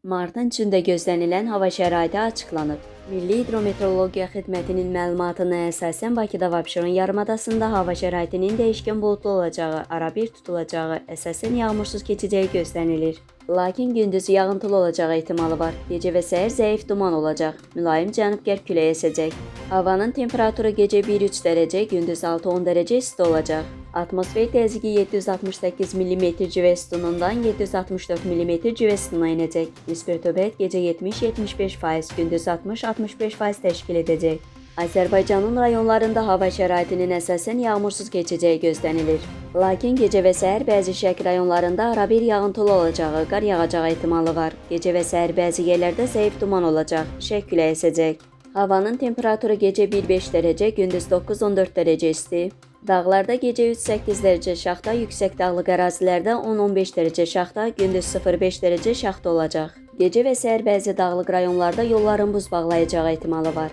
Martın içində gözlənilən hava şəraiti açıqlanıb. Milli Hidrometeorologiya Xidmətinin məlumatına əsasən Bakıda və Abşeron yarımadasında hava şəraitinin dəyişkən buludlu olacağı, arabir tutulacağı, əsasən yağmursuz keçəcəyi gözlənilir. Lakin gündüz yağıntılı olacağı ehtimalı var. Gecə və səhər zəif duman olacaq. Mülayim cənub-qərb küləyi əsəcək. Havanın temperaturu gecə 1-3 dərəcə, gündüz 6-10 dərəcə isti olacaq. Atmosfer təzyiqi 768 mm civə sütunundan 764 mm civə sütununa enəcək. Nisbi rütubət gecə 70-75%, gündüz 60-65% təşkil edəcək. Azərbaycanın rayonlarında hava şəraitinin əsasən yağmursuz keçəcəyi gözlənilir. Lakin gecə və səhər bəzi şərq rayonlarında arabir yağıntılı olacağı, qar yağacağı ehtimalı var. Gecə və səhər bəzi yerlərdə zəif duman olacaq, şərq küləyi əsəcək. Havanın temperaturu gecə 1-5 dərəcə, gündüz 9-14 dərəcə isti. Dağlarda gecə 3-8 dərəcə şaxta, yüksək dağlıq ərazilərdə 10-15 dərəcə şaxta, gündüz 0-5 dərəcə şaxta olacaq. Gecə və səhər bəzi dağlıq rayonlarda yolların buz bağlayacağı ehtimalı var.